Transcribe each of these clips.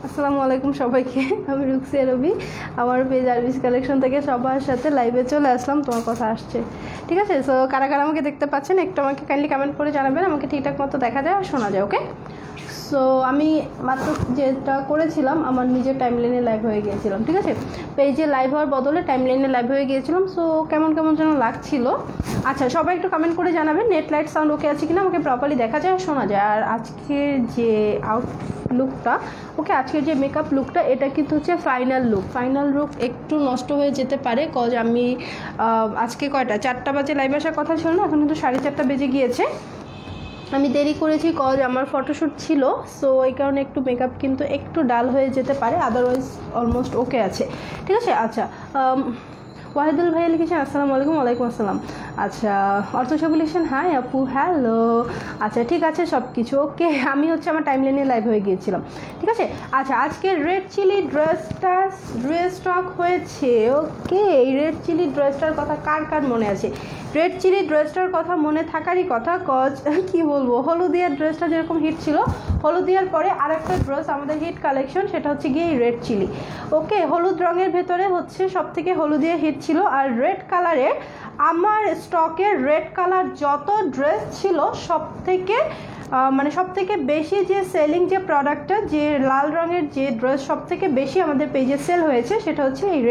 আসসালামু আলাইকুম সবাইকে, আমি রুকসিয়া রবি। আমার পেজ আরবিস কালেকশন থেকে সবার সাথে লাইভে চলে আসলাম। তোমার কথা আসছে, ঠিক আছে? সো কারা কারা আমাকে দেখতে পাচ্ছেন একটু আমাকে কাইন্ডলি কমেন্ট করে জানাবেন, আমাকে ঠিকঠাক মতো দেখা যায় আর শোনা যায়। ওকে, সো আমি মাত্র যেটা করেছিলাম আমার নিজের টাইমলাইনে লাইভ হয়ে গিয়েছিলাম, ঠিক আছে? পেজে লাইভ হওয়ার বদলে টাইমলাইনে লাইভ হয়ে গিয়েছিলাম। সো কেমন কেমন যেন লাগছিল। আচ্ছা, সবাই একটু কমেন্ট করে জানাবেন নেট লাইট সাউন্ড ওকে আছে কিনা, আমাকে প্রপারলি দেখা যায় আর শোনা যায়। আর আজকের যে লুকটা, ওকে, আজকের যে মেকআপ লুকটা, এটা কিন্তু হচ্ছে ফাইনাল লুক। একটু নষ্ট হয়ে যেতে পারে, কজ আমি আজকে কয়টা 4টা বাজে লাইভ আসার কথা ছিল না, এখন কিন্তু 4:30 বেজে গিয়েছে। আমি দেরি করেছি কজ আমার ফটোশ্যুট ছিল। সো এই কারণে একটু মেকআপ কিন্তু একটু ডাল হয়ে যেতে পারে, আদারওয়াইজ অলমোস্ট ওকে আছে, ঠিক আছে? আচ্ছা, ওয়াহিদুল ভাইয়া লিখেছেন আসসালামু আলাইকুম। ওয়ালাইকুম আসসালাম। আচ্ছা, অর্থ সাবু লিখেছেন হাই আপু, হ্যালো। আচ্ছা, ঠিক আছে, সব কিছু ওকে। আমি হচ্ছে আমার টাইমলাইনে লাইভ হয়ে গিয়েছিলাম, ঠিক আছে? আচ্ছা, আজকে রেড চিলি ড্রেস স্টক হয়েছে। ওকে, এই রেড চিলি ড্রেসটার কথা কার কার মনে আছে? রেড চিলি ড্রেসটার কথা মনে থাকারই কথা, কজ কি বলবো, হলুদিয়ার ড্রেসটা যেরকম হিট ছিল, হলুদিয়ার পরে আর একটা ড্রেস আমাদের হিট কালেকশন, সেটা হচ্ছে গিয়ে এই রেড চিলি। ওকে, হলুদ রঙের ভেতরে হচ্ছে সব থেকে হলুদিয়া হিট ছিল। আর রেড কালারের আমার স্টকের রেড কালার যত ড্রেস ছিল সব থেকে বেশি যে সেলিং যে প্রোডাক্টটা, যে লাল রঙের যে ড্রেস সব থেকে বেশি আমাদের পেজে সেল হয়েছে, সেটা হচ্ছে এই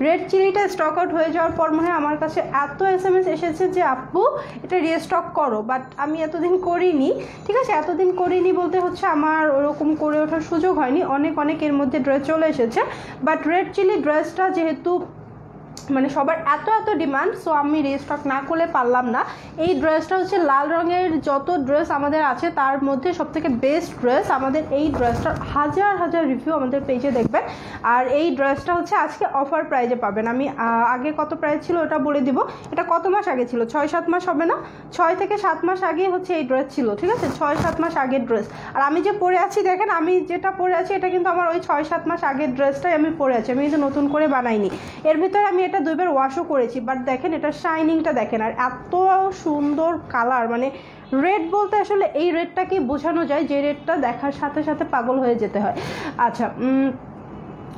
রেড চিলিটা স্টক আউট হয়ে যাওয়ার পর মনে হয় আমার কাছে এত SMS এসেছে যে আপু এটা রিস্টক করো, বাট আমি এতদিন করিনি, ঠিক আছে? এতদিন করিনি বলতে হচ্ছে আমার ওরকম করে ওঠার সুযোগ হয়নি। অনেক এর মধ্যে ড্রেস চলে এসেছে, বাট রেড চিলি ড্রেসটা যেহেতু মানে সবার এত ডিমান্ড, সো আমি রিস্টক না করলে পারলাম না। এই ড্রেসটা হচ্ছে লাল রঙের যত ড্রেস আমাদের আছে তার মধ্যে সবথেকে বেস্ট ড্রেস। আমাদের এই ড্রেসটার হাজার রিভিউ আমাদের পেজে দেখবেন। আর এই ড্রেসটা হচ্ছে আজকে অফার প্রাইজে পাবেন। আমি আগে কত প্রাইস ছিল ওটা বলে দিব। এটা কত মাস আগে ছিল? 6-7 মাস হবে না? 6 থেকে 7 মাস আগে হচ্ছে এই ড্রেস ছিল, ঠিক আছে? 6-7 মাস আগের ড্রেস। আর আমি যে পরে আছি, দেখেন আমি যেটা পরে আছি এটা কিন্তু আমার ওই 6-7 মাস আগের ড্রেসটাই আমি পরে আছি, আমি কিন্তু নতুন করে বানাইনি। এর ভিতরে আমি এটা 2বার ওয়াশও করেছি, বাট দেখেন এটা শাইনিংটা দেখেন, আর এত সুন্দর কালার। মানে রেড বলতে আসলে এই রেডটাকে বোঝানো যায় যে রেডটা দেখার সাথে সাথে পাগল হয়ে যেতে হয়। আচ্ছা,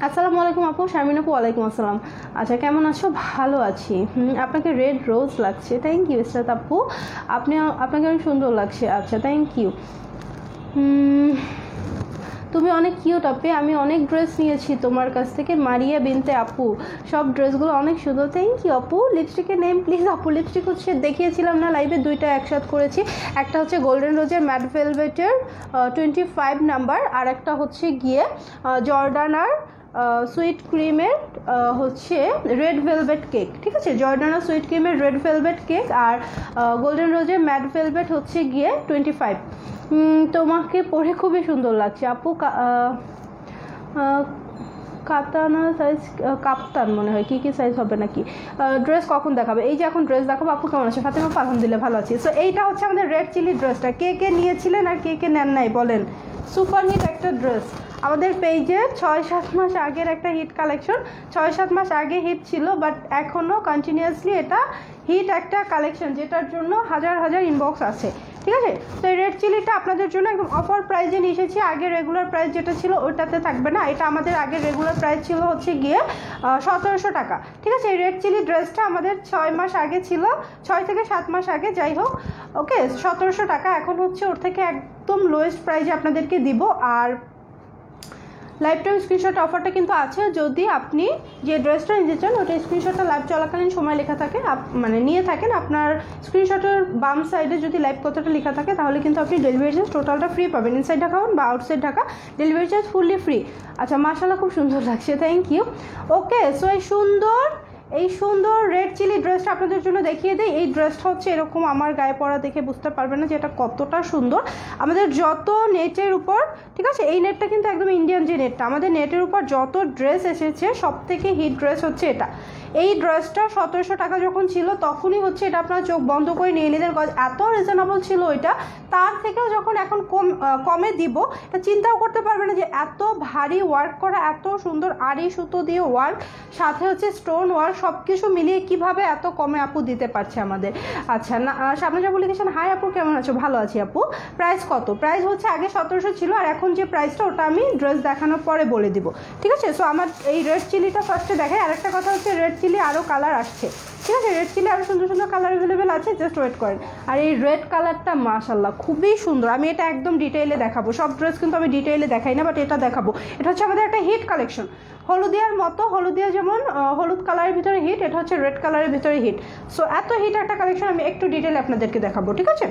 আসসালামু আলাইকুম আপু, শারমিন আপু। ওয়ালাইকুম আসসালাম। আচ্ছা, কেমন আছো? ভালো আছি। আপনাকে রেড রোজ লাগছে, থ্যাংক ইউ ইসরাত আপু। আপনাকে অনেক সুন্দর লাগছে। আচ্ছা, থ্যাংক ইউ। তুমি অনেক কিউট আপু, আমি অনেক ড্রেস নিয়েছি তোমার কাছ থেকে, মারিয়া বিনতে আপু। সব ড্রেসগুলো অনেক সুন্দর, থ্যাংক ইউ আপু। লিপস্টিকের নেম প্লিজ আপু। লিপস্টিক হচ্ছে দেখিয়েছিলাম না লাইভে, 2টা একসাথে করেছি। একটা হচ্ছে গোল্ডেন রোজের ম্যাট ভেলভেটের 25 নাম্বার, আর একটা হচ্ছে গিয়ে জর্ডানার সুইট ক্রিমের হচ্ছে রেড ভেলভেট কেক, ঠিক আছে? জর্ডানার সুইট ক্রিমের রেড ভেলভেট কেক আর গোল্ডেন রোজের ম্যাট ভেলভেট হচ্ছে গিয়ে 25। তোমাকে পরে খুবই সুন্দর লাগছে আপু। কাতানা সাইজ, কাপ্তান মনে হয়, কি সাইজ হবে নাকি? ড্রেস কখন দেখাবে? এই যে এখন ড্রেস দেখাবো। আপু কেমন আছে? ফাতেমা, আলহামদুলিল্লাহ ভালো আছি। সো এইটা হচ্ছে আমাদের রেড চিলি ড্রেসটা। কে নিয়েছিলেন আর কে নেন নাই বলেন? সুপার হিট একটা ড্রেস, আমাদের পেজে 6-7 মাস আগের একটা হিট কালেকশন। 6-7 মাস আগে হিট ছিল, বাট এখনও কন্টিনিউয়াসলি এটা হিট একটা কালেকশন, যেটার জন্য হাজার ইনবক্স আছে, ঠিক আছে? তো এই রেড চিলিটা আপনাদের জন্য একদম অফার প্রাইজে নিয়ে এসেছি। আগে রেগুলার প্রাইস যেটা ছিল ওটাতে থাকবে না, এটা আমাদের আগের রেগুলার প্রাইস ছিল হচ্ছে গিয়ে 1700 টাকা, ঠিক আছে? এই রেড চিলি ড্রেসটা আমাদের 6 মাস আগে ছিল, 6 থেকে 7 মাস আগে, যাই হোক, ওকে, 1700 টাকা। এখন হচ্ছে ওর থেকে একদম লোয়েস্ট প্রাইজে আপনাদেরকে দিব। আর লাইভ টাইম স্ক্রিনশট অফারটা কিন্তু আছে, যদি আপনি যে ড্রেসটা নিতে চান ওটা স্ক্রিনশটটা লাইভ চলাকালীন সময় লেখা থাকে, মানে নিয়ে থাকেন, আপনার স্ক্রিনশটের বাম সাইডে যদি লাইভ কথাটা লেখা থাকে তাহলে কিন্তু আপনি ডেলিভারি চার্জ টোটালটা ফ্রি পাবেন। ইনসাইড ঢাকা বা outside Dhaka delivery charge fully free. আচ্ছা, মাশাআল্লাহ খুব সুন্দর লাগছে, থ্যাংক ইউ। ওকে, সো এই সুন্দর রেড চিলি ড্রেসটা আপনাদের জন্য দেখিয়ে দিই। এই ড্রেসটা হচ্ছে এরকম, আমার গায়ে পরা দেখে বুঝতে পারবেন না যে এটা কতটা সুন্দর। আমাদের যত নেটের উপর, ঠিক আছে, এই নেটটা কিন্তু একদম ইন্ডিয়ান যে নেটটা, আমাদের নেটের উপর যত ড্রেস এসেছে সব থেকে হিট ড্রেস হচ্ছে এটা। এই ড্রেসটা 1700 টাকা যখন ছিল তখনই হচ্ছে এটা আপনারা চোখ বন্ধ করে নিয়ে নিলেন, এত রিজনেবল ছিল এটা। তার থেকেও যখন এখন কমে দিব, এটা চিন্তাও করতে পারবে না যে এত ভারী ওয়ার্ক করা, এত সুন্দর আড়ি সুতো দিয়ে ওয়ার্ক, সাথে হচ্ছে স্টোন ওয়ার্ক, সব কিছু মিলিয়ে কীভাবে এত কমে আপু দিতে পারছে আমাদের। আচ্ছা না, সামনে যাবো লিখেছেন, হাই আপু কেমন আছো? ভালো আছি আপু। প্রাইস কত? প্রাইস হচ্ছে আগে 1700 ছিল, আর এখন যে প্রাইসটা ওটা আমি ড্রেস দেখানোর পরে বলে দিব, ঠিক আছে? সো আমার এই রেড চিলিটা ফার্স্টে দেখাই। আরেকটা কথা হচ্ছে রেড চিলি আরও কালার আসছে, ঠিক আছে? রেড চিলি আরও সুন্দর সুন্দর কালার অ্যাভেলেবেল আছে, জাস্ট ওয়েট করেন। আর এই রেড কালারটা মাশাল্লাহ খুবই সুন্দর। আমি এটা একদম ডিটেইলে দেখাবো, সব ড্রেস কিন্তু আমি ডিটেইলে দেখাই না, বাট এটা দেখাবো। এটা হচ্ছে আমাদের একটা হিট কালেকশন, হলুদিয়ার মতো, হলুদিয়া যেমন হলুদ কালারের ভিতরে হিট, এটা হচ্ছে রেড কালারের ভিতরে হিট। সো এত হিট একটা কালেকশন আমি একটু ডিটেইলে আপনাদেরকে দেখাবো, ঠিক আছে?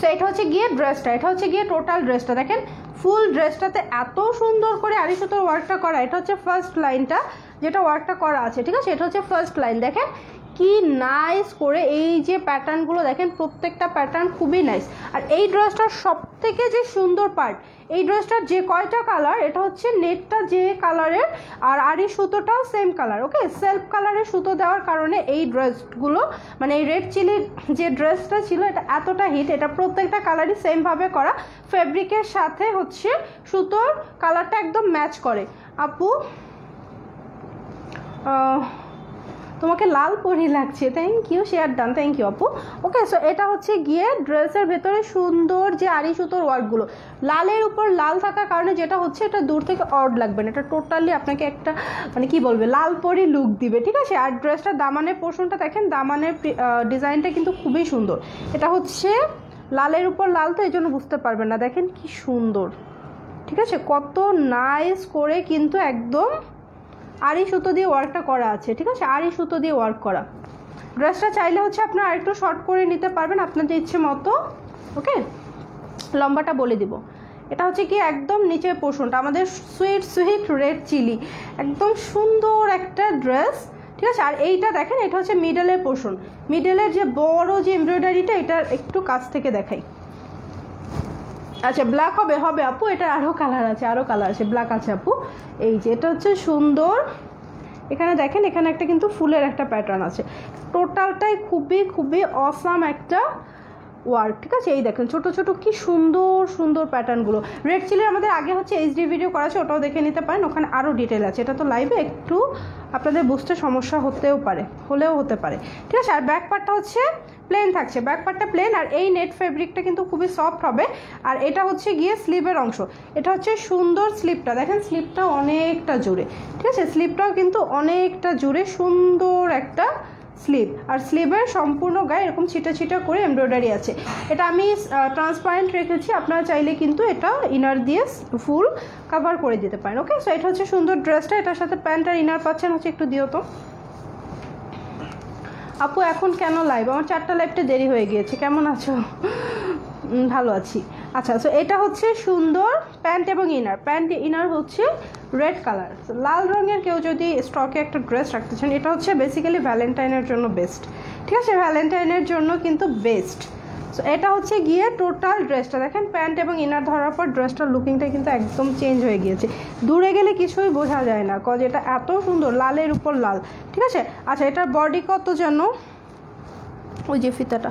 তো এটা হচ্ছে গিয়ে ড্রেসটা, এটা হচ্ছে গিয়ে টোটাল ড্রেসটা দেখেন, ফুল ড্রেসটাতে এত সুন্দর করে আড়ি সুতোর ওয়ার্কটা করা। এটা হচ্ছে ফার্স্ট লাইনটা যেটা ওয়ার্কটা করা আছে, ঠিক আছে? এটা হচ্ছে ফার্স্ট লাইন, দেখেন কি নাইস করে এই যে প্যাটার্নগুলো দেখেন, প্রত্যেকটা প্যাটার্ন খুবই নাইস। আর এই ড্রেসটার সব থেকে যে সুন্দর পার্ট, এই ড্রেসটার যে কয়টা কালার, এটা হচ্ছে নেটটা যে কালারের আর আড়ি সুতোটাও সেম কালার, ওকে? সেলফ কালারের সুতো দেওয়ার কারণে এই ড্রেসগুলো, মানে এই রেড চিলির যে ড্রেসটা ছিল এটা এতটা হিট। এটা প্রত্যেকটা কালারই সেমভাবে করা, ফেব্রিকের সাথে হচ্ছে সুতোর কালারটা একদম ম্যাচ করে। আপু তোমাকে লাল পরি লাগছে, thank you, share done, thank you আপু। ওকে, সো এটা হচ্ছে গিয়ে ড্রেসের ভেতরে সুন্দর যে আড়ি সুতোর ওয়ার্কগুলো, লালের উপর লাল থাকার কারণে যেটা হচ্ছে এটা দূর থেকে অড লাগবে না, এটা টোটালি আপনাকে একটা মানে কি বলবে লাল পরি লুক দিবে, ঠিক আছে? আর ড্রেসটার দামানের পোর্শনটা দেখেন, দামানের ডিজাইনটা কিন্তু খুবই সুন্দর। এটা হচ্ছে লালের উপর লাল, তো এই জন্য বুঝতে পারবেন না, দেখেন কি সুন্দর, ঠিক আছে? কত নাইস করে কিন্তু একদম আড়ি সুতো দিয়ে ওয়ার্কটা করা আছে, ঠিক আছে? আড়ি সুতো দিয়ে ওয়ার্ক করা। ড্রেসটা চাইলে হচ্ছে আপনারা আরেকটু শর্ট করে নিতে পারবেন আপনাদের ইচ্ছে মতো, ওকে? লম্বাটা বলে দিব। এটা হচ্ছে কি একদম নিচের পোর্শনটা আমাদের সুইট সুইট রেড চিলি, একদম সুন্দর একটা ড্রেস, ঠিক আছে? আর এইটা দেখেন, এটা হচ্ছে মিডলের পোর্শন, মিডলের যে বড় যে এমব্রয়ডারিটা, এটা একটু কাছ থেকে দেখাই। আচ্ছা ব্ল্যাক হবে হবে আপু, এটা আরও কালার আছে, আরও কালার আছে, ব্ল্যাক আছে আপু। এই যে এটা হচ্ছে সুন্দর, এখানে দেখেন এখানে একটা কিন্তু ফুলের একটা প্যাটার্ন আছে, টোটালটাই খুবই খুবই অসাম একটা ওয়ার্ক, ঠিক আছে? এই দেখেন ছোট ছোট কি সুন্দর সুন্দর প্যাটার্নগুলো। রেড চিলির আমাদের আগে হচ্ছে এইচডি ভিডিও করা আছে, ওটাও দেখে নিতে পারেন, ওখানে আরও ডিটেল আছে। এটা তো লাইভে একটু আপনাদের বুঝতে সমস্যা হতেও পারে, হলেও হতে পারে, ঠিক আছে? আর ব্যাক পার্টটা হচ্ছে প্লেন থাকছে, ব্যাক পার্টটা প্লেন, আর এই নেট ফেব্রিকটা কিন্তু খুবই সফট হবে। আর এটা হচ্ছে গিয়ে স্লিভের অংশ, এটা হচ্ছে সুন্দর স্লিভটা দেখেন, স্লিভটা অনেকটা জুড়ে, ঠিক আছে? স্লিভটাও কিন্তু অনেকটা জুড়ে সুন্দর একটা স্লিভ, আর স্লিভের সম্পূর্ণ গায়ে এরকম ছিটা ছিটা করে এমব্রয়ডারি আছে। এটা আমি ট্রান্সপারেন্ট রেখেছি, আপনারা চাইলে কিন্তু এটা ইনার দিয়ে ফুল কভার করে দিতে পারেন, ওকে? সো এটা হচ্ছে সুন্দর ড্রেসটা, এটার সাথে প্যান্ট আর ইনার পাচ্ছেন হচ্ছে, একটু দিও তো আপু। এখন কেন লাইভ? আমার 4টা লাইভটা দেরি হয়ে গিয়েছে। কেমন আছো? ভালো আছি। আচ্ছা, সো এটা হচ্ছে সুন্দর প্যান্ট এবং ইনার, প্যান্ট ইনার হচ্ছে রেড কালার, লাল রঙের কেউ যদি স্টকে একটা ড্রেস রাখতে চান, এটা হচ্ছে বেসিক্যালি ভ্যালেন্টাইনের জন্য বেস্ট, ঠিক আছে? ভ্যালেন্টাইনের জন্য কিন্তু বেস্ট। সো এটা হচ্ছে গিয়ে টোটাল ড্রেসটা দেখেন, প্যান্ট এবং ইনার ধরার পর ড্রেসটার লুকিংটা কিন্তু একদম চেঞ্জ হয়ে গিয়েছে, দূরে গেলে কিছুই বোঝা যায় না, কজ এটা এত সুন্দর, লালের উপর লাল, ঠিক আছে? আচ্ছা, এটার বডি কত যেন, ওই যে ফিতাটা,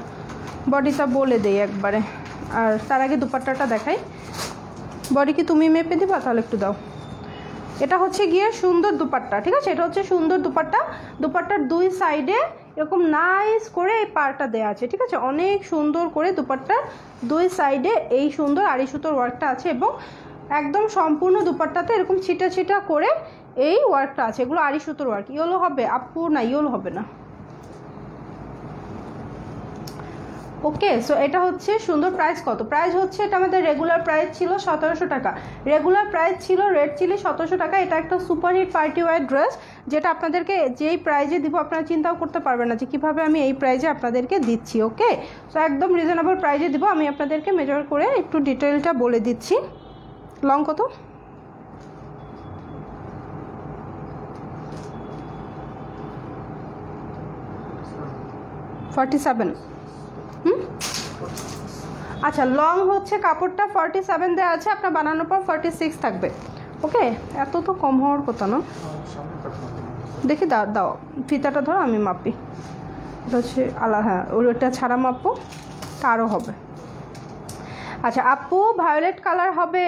বডিটা বলে দেই একবারে, আর তার আগে দুপাট্টাটা দেখাই। বডি কি তুমি মেপে দিবা? তাহলে একটু দাও। এটা হচ্ছে গিয়ে সুন্দর দুপাট্টা, ঠিক আছে? এটা হচ্ছে সুন্দর দুপাট্টা, দুপাট্টার দুই সাইডে এরকম নাইস করে এই পাড়টা দেওয়া আছে, ঠিক আছে? অনেক সুন্দর করে দুপাট্টার দুই সাইডে এই সুন্দর আড়ি সুতোর ওয়ার্কটা আছে, এবং একদম সম্পূর্ণ দুপাট্টাতে এরকম ছিটা ছিটা করে এই ওয়ার্কটা আছে, এগুলো আড়ি সুতোর ওয়ার্ক। ইয়েলো হবে আপু? না, ইয়েলো হবে না। ওকে, সো এটা হচ্ছে সুন্দর। প্রাইস কত? প্রাইস হচ্ছে, এটা আমাদের রেগুলার প্রাইস ছিল 1700 টাকা, রেগুলার প্রাইস ছিল রেড চিলি 1700 টাকা। এটা একটা সুপারহিট পার্টি ওয়্যার ড্রেস, যেটা আপনাদেরকে যেই প্রাইজে দিব আপনারা চিন্তাও করতে পারবেন না যে কীভাবে আমি এই প্রাইজে আপনাদেরকে দিচ্ছি, ওকে? সো একদম রিজনেবল প্রাইজে দিব। আমি আপনাদেরকে মেজার করে একটু ডিটেলটা বলে দিচ্ছি। লং কত? 47। আচ্ছা, লং হচ্ছে কাপড়টা 47 দেওয়া আছে, আপনার বানানোর পর 46 থাকবে, ওকে? এত তো কম হওয়ার কথা না, দেখি দাও দাও ফিতাটা ধরো, আমি মাপি। এটা হচ্ছে হ্যাঁ ওটা ছাড়া মাপো, তারও হবে। আচ্ছা আপু ভায়োলেট কালার হবে?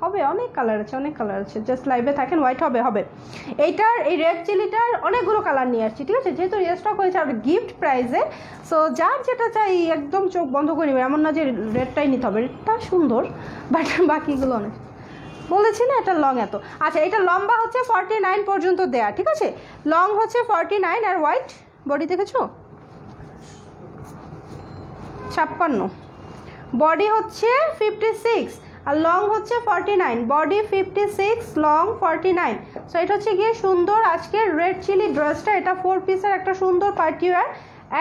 হবে, অনেক কালার আছে, অনেক কালার আছে, জাস্ট লাইভে থাকেন। হোয়াইট হবে? হবে। এইটার এই রেড চিলিটার অনেকগুলো কালার নিয়ে আসছি, ঠিক আছে, যেহেতু রিস্টক হয়েছে আর গিফট প্রাইজে। সো যার যেটা চাই একদম চোখ বন্ধ করে নেবে, এমন না যে রেডটাই নিতে হবে, রেডটা সুন্দর বাট বাকিগুলো অনেক। বলেছি না এটা লং এত। আচ্ছা এটা লম্বা হচ্ছে 49 পর্যন্ত দেয়া, ঠিক আছে, লং হচ্ছে 49 আর হোয়াইট বডি দেখেছো 56, বডি হচ্ছে 56 আর লং হচ্ছে 49, বডি 56 লং 49। সো এটা হচ্ছে গিয়ে সুন্দর আজকের রেড চিলি ড্রেসটা। এটা 4 পিসের একটা সুন্দর পার্টি ওয়্যার,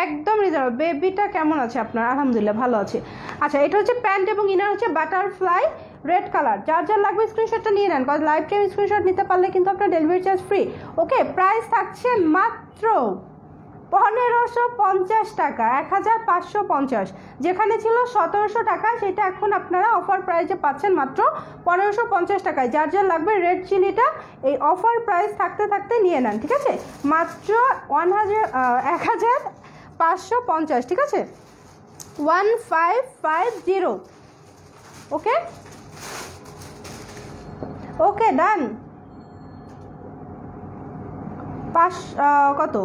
একদম রিজনেবল। বেবিটা কেমন আছে আপনার? আলহামদুলিল্লাহ ভালো আছে। আচ্ছা এটা হচ্ছে প্যান্ট এবং ইনার হচ্ছে বাটারফ্লাই রেড কালার। যার যার লাগবে স্ক্রিনশটটা নিয়ে নেন, কারণ লাইভ টাইম স্ক্রিনশট নিতে পারলে কিন্তু আপনার ডেলিভারি চার্জ ফ্রি। ওকে, প্রাইস থাকছে মাত্র 1550 টাকা, 1550, যেখানে ছিল 1700 টাকা, সেটা এখন আপনারা অফার প্রাইসে পাচ্ছেন মাত্র 1550 টাকায়। যার যার লাগবে রেড চিলিটা এই অফার প্রাইস থাকতে থাকতে নিয়ে নেন, ঠিক আছে, মাত্র 1550, ঠিক আছে, 1550। ওকে ওকে ডান। কত?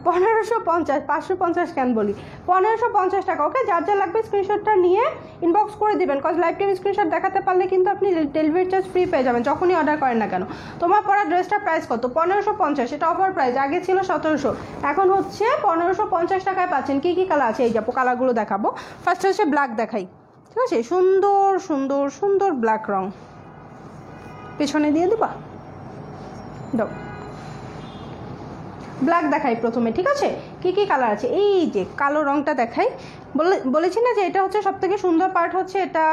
1550, 550 কেন বলি, 1550 টাকা। ওকে, যার যা লাগবে স্ক্রিনশটটা নিয়ে ইনবক্স করে দিবেন, কজ লাইভ টাইম স্ক্রিনশট দেখাতে পারলে কিন্তু আপনি ডেলিভারি চার্জ ফ্রি পেয়ে যাবেন যখনই অর্ডার করেন না কেন। তোমার পরা ড্রেসটার প্রাইস কত? 1550, এটা অফার প্রাইস, আগে ছিল 1700, এখন হচ্ছে 1550 টাকায় পাচ্ছেন। কী কী কালার আছে এই যাবো কালারগুলো দেখাবো। ফার্স্ট হচ্ছে ব্ল্যাক দেখাই, ঠিক আছে, সুন্দর সুন্দর সুন্দর ব্ল্যাক রং, পেছনে দিয়ে দিবা দাও। ব্ল্যাক দেখাই প্রথমে, ঠিক আছে, কি কি কালার আছে এই যে কালো রংটা দেখাই। বলেছি না যে এটা হচ্ছে সবথেকে সুন্দর পার্ট, হচ্ছে এটা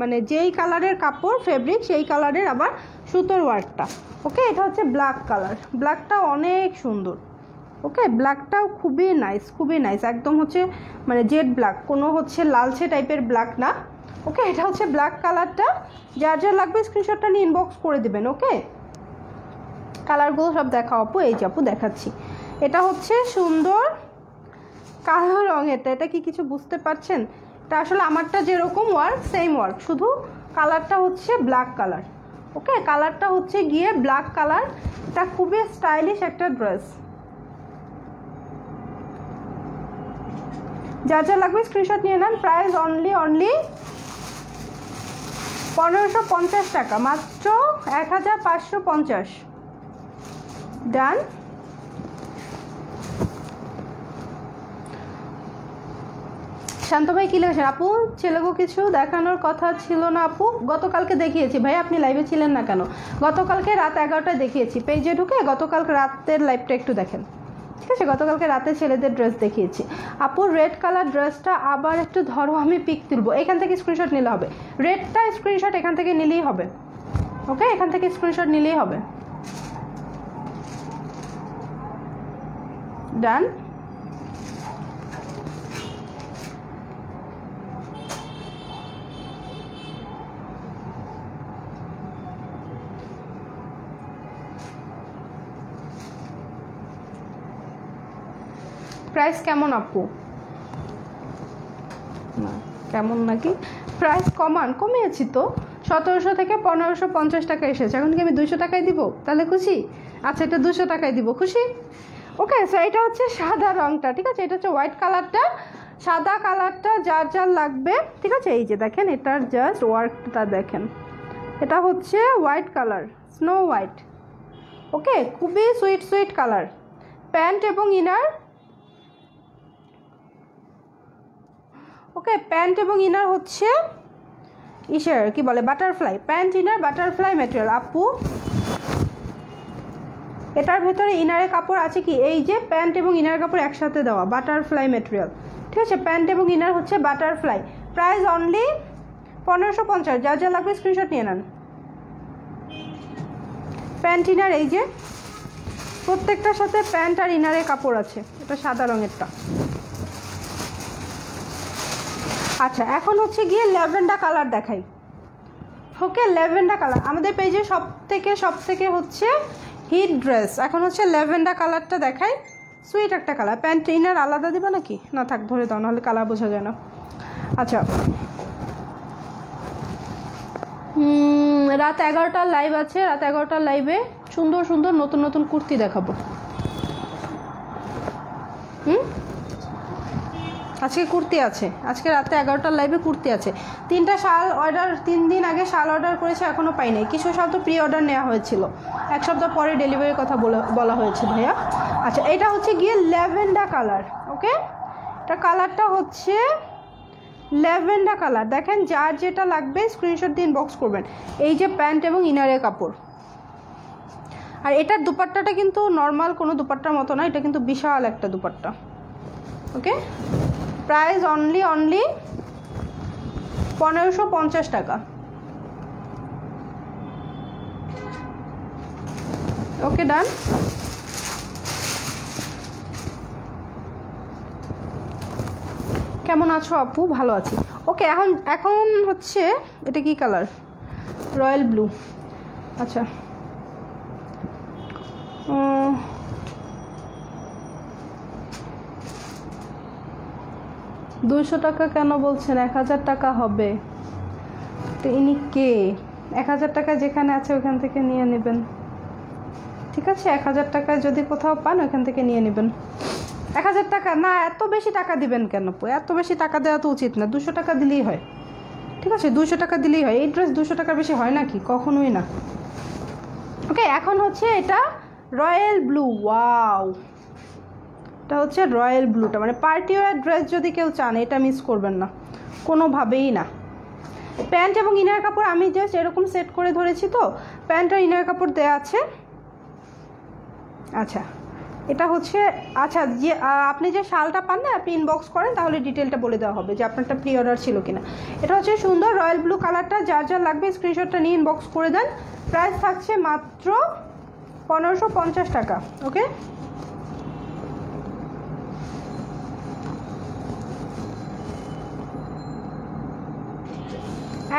মানে যেই কালারের কাপড় ফেব্রিক সেই কালারের আবার সুতোর ওয়ার্কটা। ওকে, এটা হচ্ছে ব্ল্যাক কালার, ব্ল্যাকটা অনেক সুন্দর। ওকে, ব্ল্যাকটাও খুবই নাইস, খুবই নাইস, একদম হচ্ছে মানে জেড ব্ল্যাক, কোনো হচ্ছে লালচে টাইপের ব্ল্যাক না। ওকে, এটা হচ্ছে ব্ল্যাক কালারটা। যার যার লাগবে স্ক্রিনশটটা নিয়ে ইনবক্স করে দেবেন। ওকে, কালারগুলো সব দেখা আপু, এই যে আপু দেখাচ্ছি। এটা হচ্ছে সুন্দর কালো রঙেরটা, এটা কি কিছু বুঝতে পারছেন? এটা আসলে আমারটা যেরকম ওয়ার্ক সেম ওয়ার্ক, শুধু কালারটা হচ্ছে ব্ল্যাক কালার। ওকে, কালারটা হচ্ছে গিয়ে ব্ল্যাক কালার। এটা খুবই স্টাইলিশ একটা ড্রেস। যার যা লাগবে স্ক্রিনশট নিয়ে নেন। প্রাইস অনলি 1550 টাকা, মাত্র 1550। ডান। শান্ত ভাই কি লিখেছেন? আপু ছেলেকে কিছু দেখানোর কথা ছিল না আপু? গতকালকে দেখিয়েছি ভাই, আপনি লাইভে ছিলেন না কেন? গতকালকে রাত 11টায় দেখিয়েছি, পেজে ঢুকে গতকালকে রাতের লাইভটা একটু দেখেন, ঠিক আছে, গতকালকে রাতে ছেলেদের ড্রেস দেখিয়েছি। আপুর রেড কালার ড্রেসটা আবার একটু ধরো, আমি পিক তুলবো। এখান থেকে স্ক্রিনশট নিলে হবে, রেডটা স্ক্রিনশট এখান থেকে নিলেই হবে। ওকে, এখান থেকে স্ক্রিনশট নিলেই হবে। ডান। প্রাইস কেমন আপু? না কেমন নাকি, প্রাইস কমিয়েছি তো, 1700 থেকে 1550 টাকা এসেছে, এখন কি আমি 200 টাকায় দিব? তাহলে খুশি? আচ্ছা এটা 200 টাকায় দিব, খুশি? ওকে, সো এটা হচ্ছে সাদা রংটা, ঠিক আছে, এটা হচ্ছে হোয়াইট কালারটা, সাদা কালারটা যার যার লাগবে, ঠিক আছে, এই যে দেখেন এটার জাস্ট ওয়ার্কটা দেখেন, এটা হচ্ছে হোয়াইট কালার, স্নো হোয়াইট। ওকে, খুবই সুইট সুইট কালার। প্যান্ট এবং ইনার, ওকে, প্যান্ট এবং ইনার হচ্ছে ইসের কি বলে butterfly, pant inner butterfly material. আপু এটার ভেতরে ইনারের কাপড় আছে কি, এই যে প্যান্ট এবং ইনার কাপড় একসাথে দেওয়া বাটারফ্লাই ম্যাটেরিয়াল, ঠিক আছে, প্যান্ট এবং ইনার হচ্ছে বাটারফ্লাই। Price only 1550। যা যা লাগবে স্ক্রিনশট নিয়ে নেন। প্যান্ট ইনার, এই যে প্রত্যেকটার সাথে প্যান্ট আর ইনারের কাপড় আছে, এটা সাদা রঙেরটা। আচ্ছা এখন হচ্ছে গিয়ে ল্যাভেন্ডার কালার দেখাই। ওকে, ল্যাভেন্ডার কালার আমাদের পেজে সব থেকে হচ্ছে হিট ড্রেস। এখন হচ্ছে ল্যাভেন্ডার কালারটা দেখাই, সুইট একটা কালার। প্যান্ট ইনার আলাদা দিবা নাকি? না থাক, ধরে দাও, নাহলে কালার বোঝা যায় না। আচ্ছা, রাত 11টার লাইভ আছে, রাত 11টার লাইভে সুন্দর সুন্দর নতুন নতুন কুর্তি দেখাবো। আজকে কুর্তি আছে, আজকে রাতে 11টার লাইভে কুর্তি আছে। 3টা শাল অর্ডার, 3 দিন আগে শাল অর্ডার করেছে, এখনও পাই নাই। কিছু শাল তো প্রি অর্ডার নেওয়া হয়েছিল, 1 সপ্তাহ পরে ডেলিভারির কথা বলা হয়েছে ভাইয়া। আচ্ছা, এটা হচ্ছে গিয়ে ল্যাভেন্ডার কালার। ওকে, এটা কালারটা হচ্ছে ল্যাভেন্ডার কালার। দেখেন, যার যেটা লাগবে স্ক্রিনশট দিয়ে ইনবক্স করবেন। এই যে প্যান্ট এবং ইনারের কাপড়। আর এটার দুপাট্টাটা কিন্তু নর্মাল কোনো দুপাট্টার মতো না, এটা কিন্তু বিশাল একটা দুপাট্টা। ওকে, প্রাইস অনলি 1550 টাকা। ওকে, ডান। কেমন আছো আপু? ভালো আছি। ওকে, এখন হচ্ছে এটা কি কালার? Royal blue. আচ্ছা, 200 টাকা কেন বলছেন? 1000 টাকা হবে তো। ইনি কে? 1000 টাকা যেখানে আছে ওখান থেকে নিয়ে নেবেন, ঠিক আছে? 1000 টাকা যদি কোথাও পান ওখান থেকে নিয়ে নেবেন। 1000 টাকা না, এত বেশি টাকা দিবেন কেন? এত বেশি টাকা দেওয়া তো উচিত না, 200 টাকা দিলেই হয়, ঠিক আছে? 200 টাকা দিলেই হয়। এই ড্রেস 200 টাকার বেশি হয় নাকি? কখনোই না। ওকে, এখন হচ্ছে এটা রয়্যাল ব্লু। ওয়াও, এটা হচ্ছে রয়্যাল ব্লুটা, মানে পার্টি ওয়্যার ড্রেস যদি কেউ চান এটা মিস করবেন না কোনোভাবেই না। প্যান্ট এবং ইনার কাপড় আমি জাস্ট এরকম সেট করে ধরেছি, তো প্যান্ট আর ইনার কাপড় দেওয়া আছে। আচ্ছা, এটা হচ্ছে, আচ্ছা যে আপনি যে শালটা পান না, আপনি ইনবক্স করেন, তাহলে ডিটেলটা বলে দেওয়া হবে যে আপনারটা প্রি অর্ডার ছিল কিনা। এটা হচ্ছে সুন্দর রয়্যাল ব্লু কালারটা। যার যার লাগবে স্ক্রিনশটটা নিয়ে ইনবক্স করে দেন। প্রাইস থাকছে মাত্র 1550 টাকা। ওকে,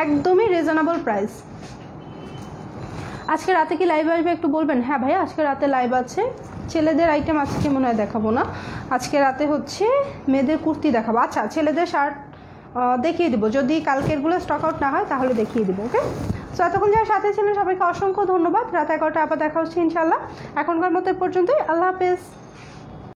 একদমই রিজনেবল প্রাইস। আজকে রাতে কি লাইভ আসবে একটু বলবেন? হ্যাঁ ভাইয়া, আজকে রাতে লাইভ আছে। ছেলেদের আইটেম আজকে মনে হয় দেখাবো না, আজকে রাতে হচ্ছে মেয়েদের কুর্তি দেখাবো। আচ্ছা, ছেলেদের শার্ট দেখিয়ে দেবো, যদি কালকেরগুলো স্টক আউট না হয় তাহলে দেখিয়ে দেবো। ওকে, সো এতক্ষণ যারা সাথে ছিলেন সবাইকে অসংখ্য ধন্যবাদ। রাত 11টা আবার দেখা হচ্ছে ইনশাল্লাহ। এখনকার মতো পর্যন্তই, আল্লাহ হাফেজ।